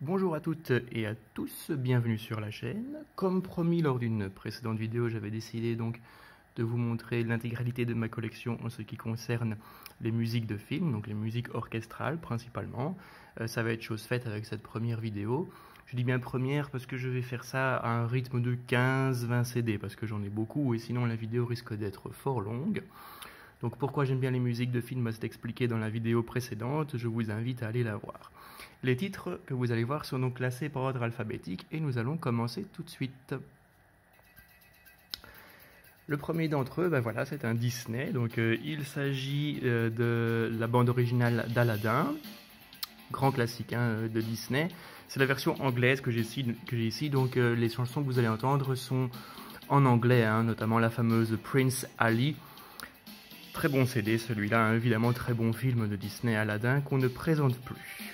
Bonjour à toutes et à tous, bienvenue sur la chaîne. Comme promis lors d'une précédente vidéo, j'avais décidé donc de vous montrer l'intégralité de ma collection en ce qui concerne les musiques de films, donc les musiques orchestrales principalement. Ça va être chose faite avec cette première vidéo. Je dis bien première parce que je vais faire ça à un rythme de 15-20 CD parce que j'en ai beaucoup et sinon la vidéo risque d'être fort longue. Donc pourquoi j'aime bien les musiques de films, c'est expliqué dans la vidéo précédente, je vous invite à aller la voir. Les titres que vous allez voir sont donc classés par ordre alphabétique et nous allons commencer tout de suite. Le premier d'entre eux, voilà, c'est un Disney, donc il s'agit de la bande originale d'Aladin, grand classique de Disney. C'est la version anglaise que j'ai ici, donc les chansons que vous allez entendre sont en anglais, notamment la fameuse Prince Ali. Très bon CD celui-là, évidemment très bon film de Disney Aladdin qu'on ne présente plus.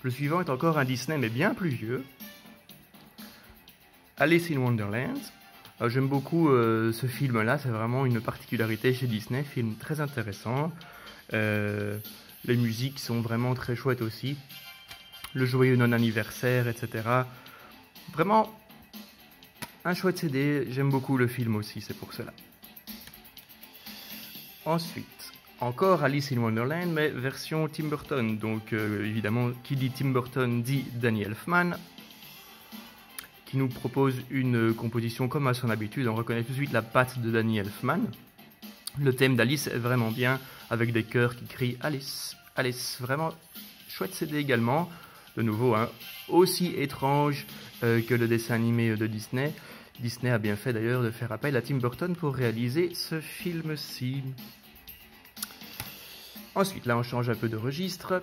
Le suivant est encore un Disney mais bien plus vieux. Alice in Wonderland. J'aime beaucoup ce film-là, c'est vraiment une particularité chez Disney, film très intéressant. Les musiques sont vraiment très chouettes aussi. Le joyeux non-anniversaire, etc. Vraiment un chouette CD, j'aime beaucoup le film aussi, c'est pour cela. Ensuite, encore Alice in Wonderland, mais version Tim Burton. Donc évidemment, qui dit Tim Burton dit Danny Elfman, qui nous propose une composition comme à son habitude. On reconnaît tout de suite la patte de Danny Elfman. Le thème d'Alice est vraiment bien, avec des chœurs qui crient Alice, Alice. Vraiment chouette CD également. De nouveau, aussi étrange que le dessin animé de Disney. Disney a bien fait d'ailleurs de faire appel à Tim Burton pour réaliser ce film-ci. Ensuite, là on change un peu de registre.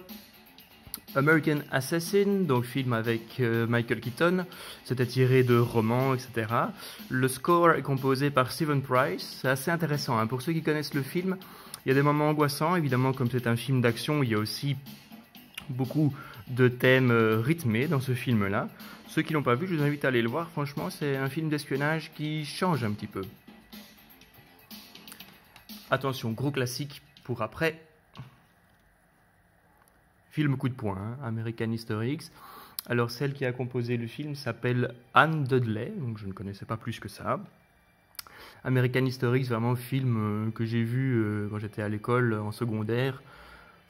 American Assassin, donc film avec Michael Keaton, c'était tiré de romans, etc. Le score est composé par Steven Price, c'est assez intéressant. Pour ceux qui connaissent le film, il y a des moments angoissants, évidemment comme c'est un film d'action, il y a aussi beaucoup de thèmes rythmés dans ce film-là. Ceux qui l'ont pas vu, je vous invite à aller le voir, franchement c'est un film d'espionnage qui change un petit peu. Attention, gros classique pour après. Film coup de poing, American History X. Alors celle qui a composé le film s'appelle Anne Dudley, donc je ne connaissais pas plus que ça. American History X, vraiment film que j'ai vu quand j'étais à l'école en secondaire.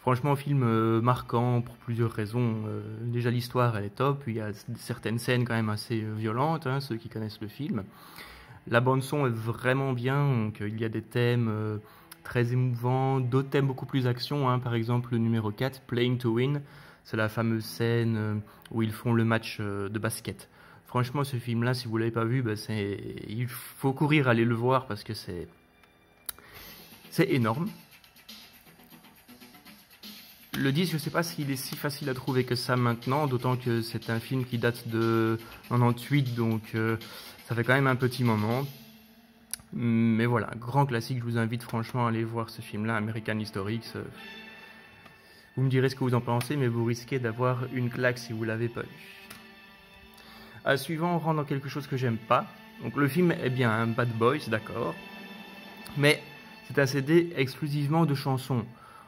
Franchement, film marquant pour plusieurs raisons. Déjà l'histoire elle est top, il y a certaines scènes quand même assez violentes, ceux qui connaissent le film. La bande son est vraiment bien, donc il y a des thèmes très émouvants, d'autres thèmes beaucoup plus action, par exemple le numéro 4, Playing to Win, c'est la fameuse scène où ils font le match de basket. Franchement, ce film-là, si vous ne l'avez pas vu, il faut courir aller le voir parce que c'est énorme. Le disque, je ne sais pas s'il est si facile à trouver que ça maintenant, d'autant que c'est un film qui date de 98, donc ça fait quand même un petit moment. Mais voilà, grand classique, je vous invite franchement à aller voir ce film-là, American History X. Vous me direz ce que vous en pensez, mais vous risquez d'avoir une claque si vous ne l'avez pas vu. Suivant, on rentre dans quelque chose que j'aime pas. Donc le film est bien, Bad Boys, d'accord. Mais c'est un CD exclusivement de chansons.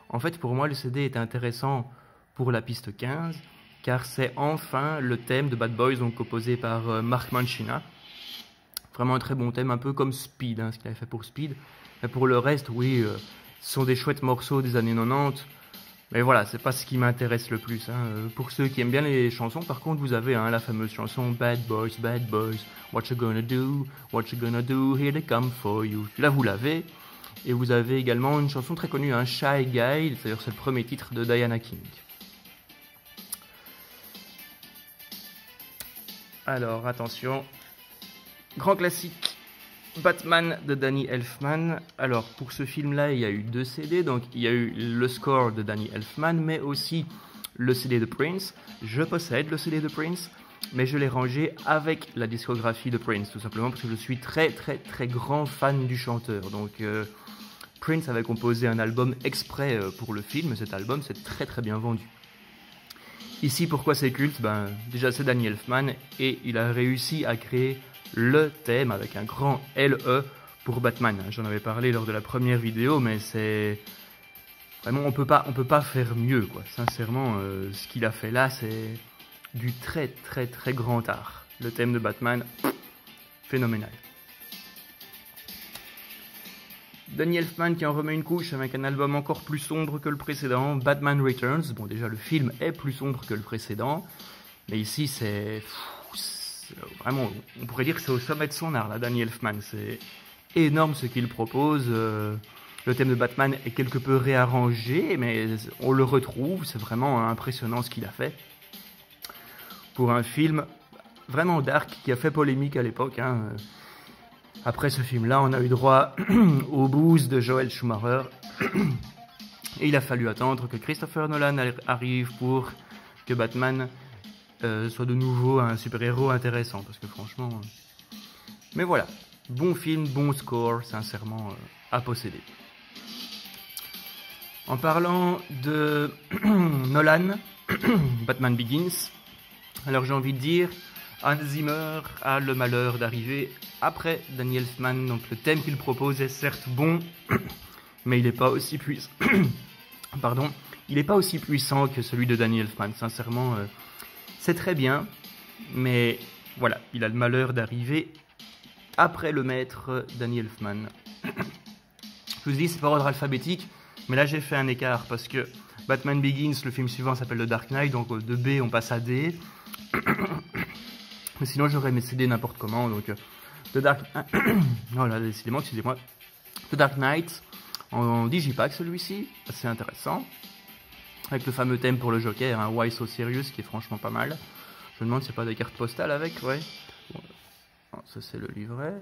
En fait, pour moi, le CD est intéressant pour la piste 15, car c'est enfin le thème de Bad Boys, donc composé par Mark Mancina. Vraiment un très bon thème, un peu comme Speed, ce qu'il avait fait pour Speed. Mais pour le reste, oui, ce sont des chouettes morceaux des années 90. Mais voilà, c'est pas ce qui m'intéresse le plus. Pour ceux qui aiment bien les chansons, par contre, vous avez la fameuse chanson Bad Boys, what you gonna do, here they come for you. Là, vous l'avez. Et vous avez également une chanson très connue, Shy Guy, c'est-à-dire c'est le premier titre de Diana King. Alors, attention. Grand classique, Batman de Danny Elfman. Alors pour ce film-là, il y a eu 2 CD, donc il y a eu le score de Danny Elfman, mais aussi le CD de Prince. Je possède le CD de Prince, mais je l'ai rangé avec la discographie de Prince, tout simplement parce que je suis très grand fan du chanteur. Donc Prince avait composé un album exprès pour le film, et cet album s'est très bien vendu. Ici, pourquoi c'est culte? Déjà c'est Danny Elfman, et il a réussi à créer le thème avec un grand LE pour Batman. J'en avais parlé lors de la première vidéo, mais c'est Vraiment, on peut pas faire mieux, quoi. Sincèrement, ce qu'il a fait là, c'est du très très très grand art. Le thème de Batman, phénoménal. Danny Elfman qui en remet une couche avec un album encore plus sombre que le précédent, Batman Returns. Bon, déjà, le film est plus sombre que le précédent, mais ici, c'est vraiment, on pourrait dire que c'est au sommet de son art, là, Danny Elfman. C'est énorme ce qu'il propose. Le thème de Batman est quelque peu réarrangé, mais on le retrouve. C'est vraiment impressionnant ce qu'il a fait. Pour un film vraiment dark qui a fait polémique à l'époque, hein. Après ce film-là, on a eu droit au boost de Joel Schumacher. Et il a fallu attendre que Christopher Nolan arrive pour que Batman soit de nouveau un super-héros intéressant. Parce que franchement... Mais voilà, bon film, bon score, sincèrement à posséder. En parlant de Nolan, Batman Begins, alors j'ai envie de dire... Hans Zimmer a le malheur d'arriver après Danny Elfman, donc le thème qu'il propose est certes bon, mais il n'est pas aussi puissant. Pardon, il n'est pas aussi puissant que celui de Danny Elfman. Sincèrement, c'est très bien, mais voilà, il a le malheur d'arriver après le maître Danny Elfman. Je vous dis, c'est par ordre alphabétique, mais là j'ai fait un écart parce que Batman Begins, le film suivant s'appelle The Dark Knight, donc de B on passe à D. Mais sinon, j'aurais mis CD n'importe comment. Donc, The Dark... oh là, décidément, excusez-moi. The Dark Knight, en digipack, celui-ci. Assez intéressant. Avec le fameux thème pour le Joker, hein, Why So Serious, qui est franchement pas mal. Je me demande s'il n'y a pas des cartes postales avec, ouais. Bon, ça, c'est le livret.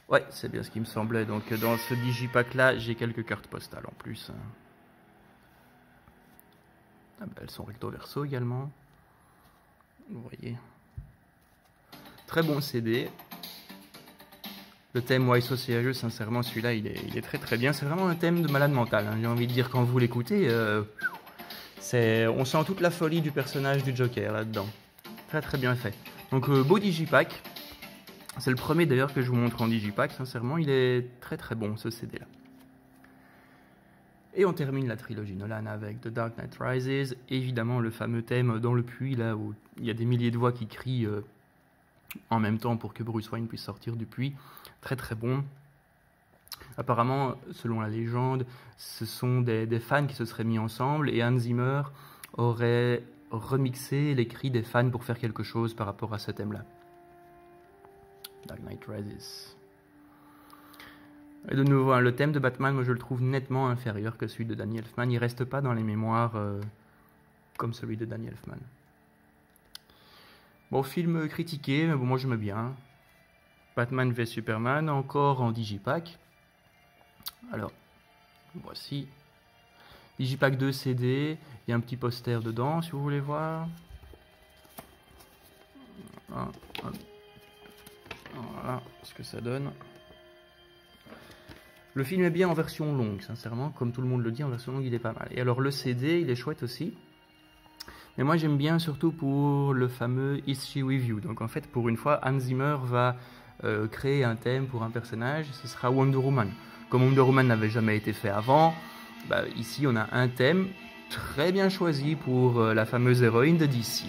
Ouais, c'est bien ce qui me semblait. Donc, dans ce digipack-là, j'ai quelques cartes postales en plus. Ah, bah, elles sont recto-verso également. Vous voyez. Très bon CD. Le thème Why So Serious, sincèrement, celui-là, il est très très bien. C'est vraiment un thème de malade mental, hein. J'ai envie de dire, quand vous l'écoutez, on sent toute la folie du personnage du Joker là-dedans. Très très bien fait. Donc, beau digipack. C'est le premier d'ailleurs que je vous montre en digipack. Sincèrement, il est très très bon ce CD-là. Et on termine la trilogie Nolan avec The Dark Knight Rises. Évidemment, le fameux thème dans le puits, là où il y a des milliers de voix qui crient en même temps pour que Bruce Wayne puisse sortir du puits. Très très bon. Apparemment, selon la légende, ce sont des fans qui se seraient mis ensemble et Hans Zimmer aurait remixé les cris des fans pour faire quelque chose par rapport à ce thème-là. Dark Knight Rises. Et de nouveau, hein, le thème de Batman, moi je le trouve nettement inférieur que celui de Danny Elfman. Il reste pas dans les mémoires comme celui de Danny Elfman. Bon, film critiqué, mais bon, moi j'aime bien. Batman v Superman, encore en digipack. Alors, voici. Digipack 2 CD, il y a un petit poster dedans si vous voulez voir. Voilà ce que ça donne. Le film est bien en version longue, sincèrement, comme tout le monde le dit, en version longue il est pas mal. Et alors le CD, il est chouette aussi. Mais moi j'aime bien surtout pour le fameux Is She With You. Donc en fait, pour une fois, Hans Zimmer va créer un thème pour un personnage, ce sera Wonder Woman. Comme Wonder Woman n'avait jamais été fait avant, bah, ici on a un thème très bien choisi pour la fameuse héroïne de DC.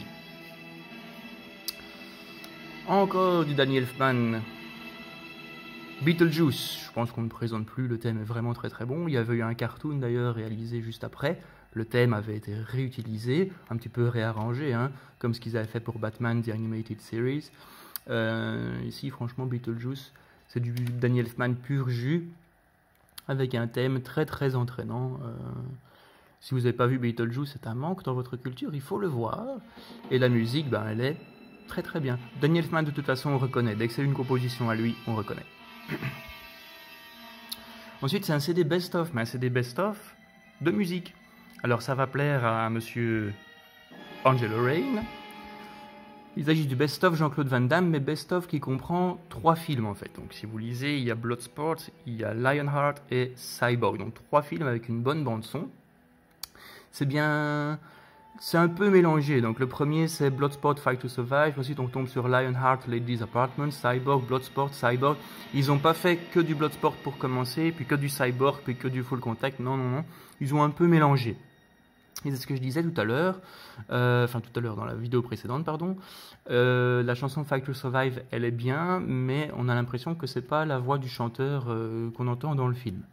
Encore du Danny Elfman. Beetlejuice, je pense qu'on ne présente plus, le thème est vraiment très très bon. Il y avait eu un cartoon d'ailleurs réalisé juste après. Le thème avait été réutilisé, un petit peu réarrangé, hein, comme ce qu'ils avaient fait pour Batman The Animated Series. Ici, franchement, Beetlejuice, c'est du Danny Elfman pur jus, avec un thème très très entraînant. Si vous n'avez pas vu Beetlejuice, c'est un manque dans votre culture, il faut le voir. Et la musique, ben, elle est très très bien. Danny Elfman, de toute façon, on reconnaît. Dès que c'est une composition à lui, on reconnaît. Ensuite, c'est un CD best-of, mais un CD best-of de musique. Alors, ça va plaire à monsieur Angelo Rain. Il s'agit du best-of Jean-Claude Van Damme, mais best-of qui comprend 3 films en fait. Donc, si vous lisez, il y a Bloodsport, il y a Lionheart et Cyborg. Donc, 3 films avec une bonne bande-son. C'est bien C'est un peu mélangé. Donc le premier c'est Bloodsport Fight to Survive. Ensuite on tombe sur Lionheart, Ladies Apartment, Cyborg, Bloodsport, Cyborg. Ils n'ont pas fait que du Bloodsport pour commencer, puis que du Cyborg, puis que du Full Contact. Non, non, non. Ils ont un peu mélangé. Et c'est ce que je disais tout à l'heure, dans la vidéo précédente, pardon. La chanson Fight to Survive, elle est bien, mais on a l'impression que c'est pas la voix du chanteur qu'on entend dans le film.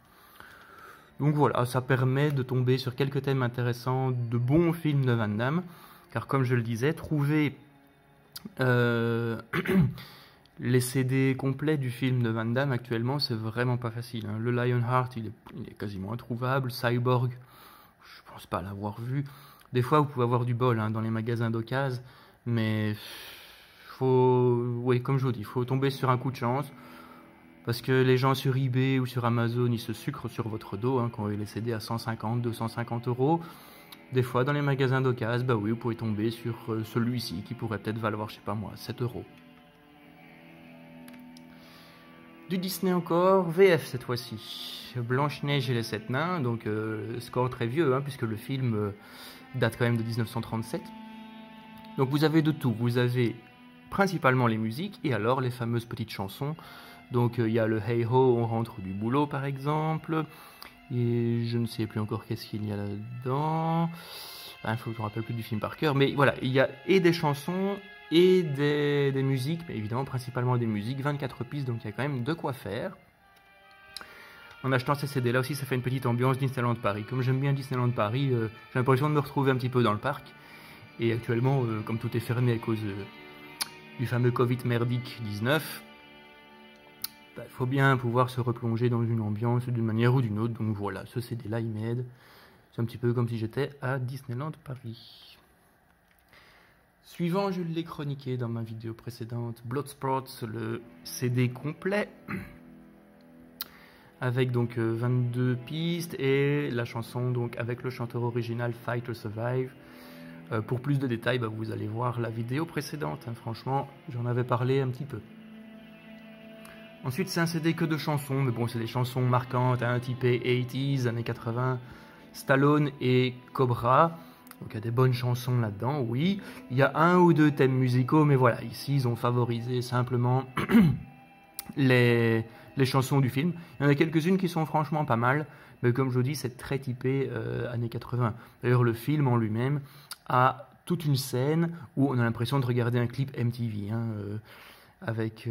Donc voilà, ça permet de tomber sur quelques thèmes intéressants de bons films de Van Damme, car comme je le disais, trouver les CD complets du film de Van Damme actuellement, c'est vraiment pas facile. Hein. Le Lionheart, il est quasiment introuvable. Cyborg, je pense pas l'avoir vu. Des fois, vous pouvez avoir du bol dans les magasins d'occasion, mais oui, comme je vous dis, il faut tomber sur un coup de chance. Parce que les gens sur eBay ou sur Amazon, ils se sucrent sur votre dos quand ils les CD à 150, 250 euros. Des fois, dans les magasins d'occasion, bah oui, vous pouvez tomber sur celui-ci qui pourrait peut-être valoir, je sais pas moi, 7 euros. Du Disney encore, VF cette fois-ci. Blanche-Neige et les 7 nains, donc score très vieux, puisque le film date quand même de 1937. Donc vous avez de tout, vous avez principalement les musiques et alors les fameuses petites chansons. Donc il y a le Hey Ho, on rentre du boulot par exemple, et je ne sais plus encore qu'est-ce qu'il y a là-dedans. Il faut que je me rappelle plus du film par cœur, mais voilà, il y a et des chansons et des musiques, mais évidemment principalement des musiques, 24 pistes, donc il y a quand même de quoi faire. En achetant ces CD là aussi, ça fait une petite ambiance Disneyland Paris. Comme j'aime bien Disneyland Paris, j'ai l'impression de me retrouver un petit peu dans le parc. Et actuellement, comme tout est fermé à cause du fameux Covid merdique 19, il faut bien pouvoir se replonger dans une ambiance d'une manière ou d'une autre. Donc voilà, ce CD-là, il m'aide. C'est un petit peu comme si j'étais à Disneyland Paris. Suivant, je l'ai chroniqué dans ma vidéo précédente, Bloodsport, le CD complet. Avec donc 22 pistes et la chanson donc avec le chanteur original Fight to Survive. Pour plus de détails, vous allez voir la vidéo précédente. Franchement, j'en avais parlé un petit peu. Ensuite, c'est un CD que de chansons, mais bon, c'est des chansons marquantes, typées 80s, années 80, Stallone et Cobra. Donc il y a des bonnes chansons là-dedans, oui. Il y a un ou deux thèmes musicaux, mais voilà, ici, ils ont favorisé simplement les chansons du film. Il y en a quelques-unes qui sont franchement pas mal, mais comme je vous dis, c'est très typé années 80. D'ailleurs, le film en lui-même a toute une scène où on a l'impression de regarder un clip MTV, avec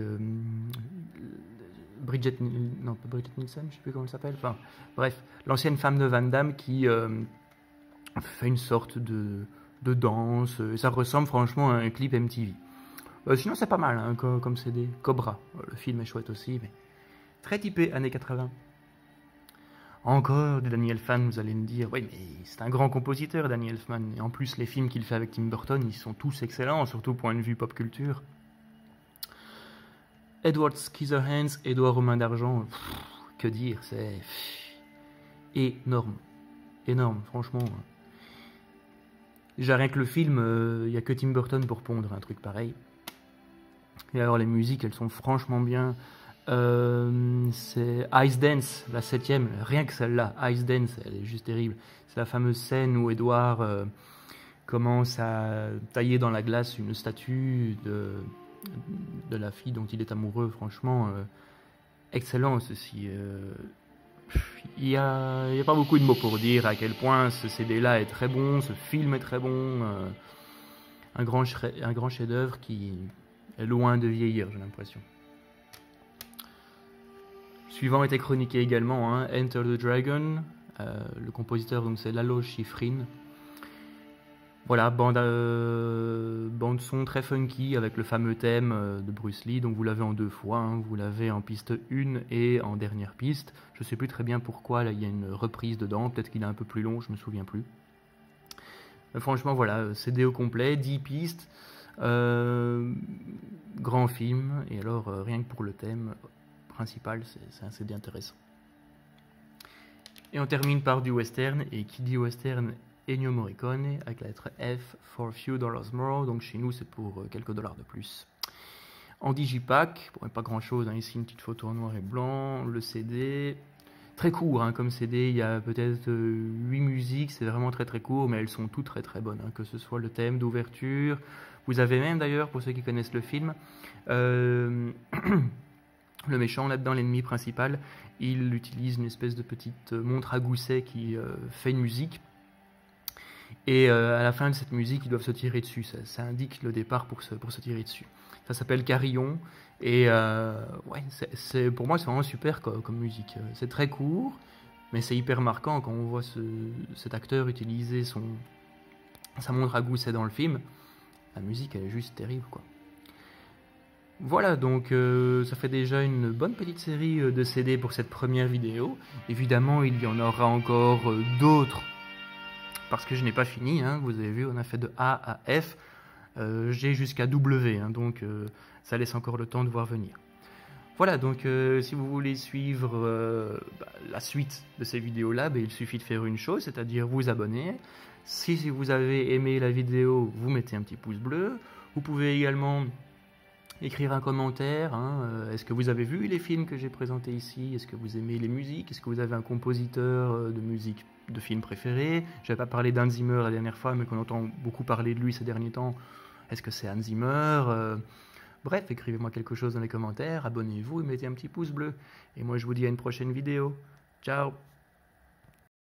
Bridget Nielsen, je sais plus comment elle s'appelle. Enfin, bref, l'ancienne femme de Van Damme qui fait une sorte de danse. Ça ressemble franchement à un clip MTV. Sinon, c'est pas mal comme CD. Cobra, le film est chouette aussi, mais très typé années 80. Encore de Danny Elfman, vous allez me dire, oui, mais c'est un grand compositeur, Danny Elfman. Et en plus, les films qu'il fait avec Tim Burton, ils sont tous excellents, surtout au point de vue pop culture. Edward Scissorhands, Edouard aux mains d'argent, que dire, c'est énorme. Énorme, franchement. Déjà rien que le film, il n'y a que Tim Burton pour pondre un truc pareil. Et alors les musiques, elles sont franchement bien. C'est Ice Dance, la 7ème, rien que celle-là, Ice Dance, elle est juste terrible. C'est la fameuse scène où Edward commence à tailler dans la glace une statue de la fille dont il est amoureux. Franchement, excellent ceci. Il n'y a pas beaucoup de mots pour dire à quel point ce CD-là est très bon, ce film est très bon. Un grand chef-d'œuvre qui est loin de vieillir, j'ai l'impression. Suivant était chroniqué également, Enter the Dragon. Le compositeur, donc c'est Lalo Schifrin. Voilà, bande son très funky avec le fameux thème de Bruce Lee. Donc vous l'avez en 2 fois, vous l'avez en piste 1 et en dernière piste. Je ne sais plus très bien pourquoi, là il y a une reprise dedans, peut-être qu'il est un peu plus long, je ne me souviens plus. Mais franchement voilà, CD au complet, 10 pistes, grand film, et alors rien que pour le thème principal, c'est un CD intéressant. Et on termine par du western, et qui dit western, Ennio Morricone, avec la lettre F, for few dollars more, donc chez nous c'est pour quelques dollars de plus. En digipack, bon, pas grand chose, ici une petite photo en noir et blanc, le CD, très court hein, comme CD, il y a peut-être 8 musiques, c'est vraiment très très court, mais elles sont toutes très très bonnes, hein, que ce soit le thème d'ouverture. Vous avez même d'ailleurs, pour ceux qui connaissent le film, le méchant là-dedans, l'ennemi principal, il utilise une espèce de petite montre à gousset qui fait une musique. Et à la fin de cette musique, ils doivent se tirer dessus. Ça indique le départ pour se tirer dessus. Ça s'appelle Carillon. Et ouais, pour moi, c'est vraiment super comme musique. C'est très court, mais c'est hyper marquant quand on voit cet acteur utiliser sa montre à gousset dans le film. La musique, elle est juste terrible, quoi. Voilà, donc ça fait déjà une bonne petite série de CD pour cette première vidéo. Évidemment, il y en aura encore d'autres, parce que je n'ai pas fini, hein. Vous avez vu, on a fait de A à F, j'ai jusqu'à W, hein, donc ça laisse encore le temps de voir venir. Voilà, donc si vous voulez suivre la suite de ces vidéos-là, il suffit de faire une chose, c'est-à-dire vous abonner. Si vous avez aimé la vidéo, vous mettez un petit pouce bleu. Vous pouvez également écrire un commentaire, hein, est-ce que vous avez vu les films que j'ai présentés ici, est-ce que vous aimez les musiques, est-ce que vous avez un compositeur de musique de film préféré. Je n'avais pas parlé d'Hans Zimmer la dernière fois, mais qu'on entend beaucoup parler de lui ces derniers temps. Est-ce que c'est Hans Zimmer Bref, écrivez-moi quelque chose dans les commentaires, abonnez-vous et mettez un petit pouce bleu. Et moi je vous dis à une prochaine vidéo. Ciao!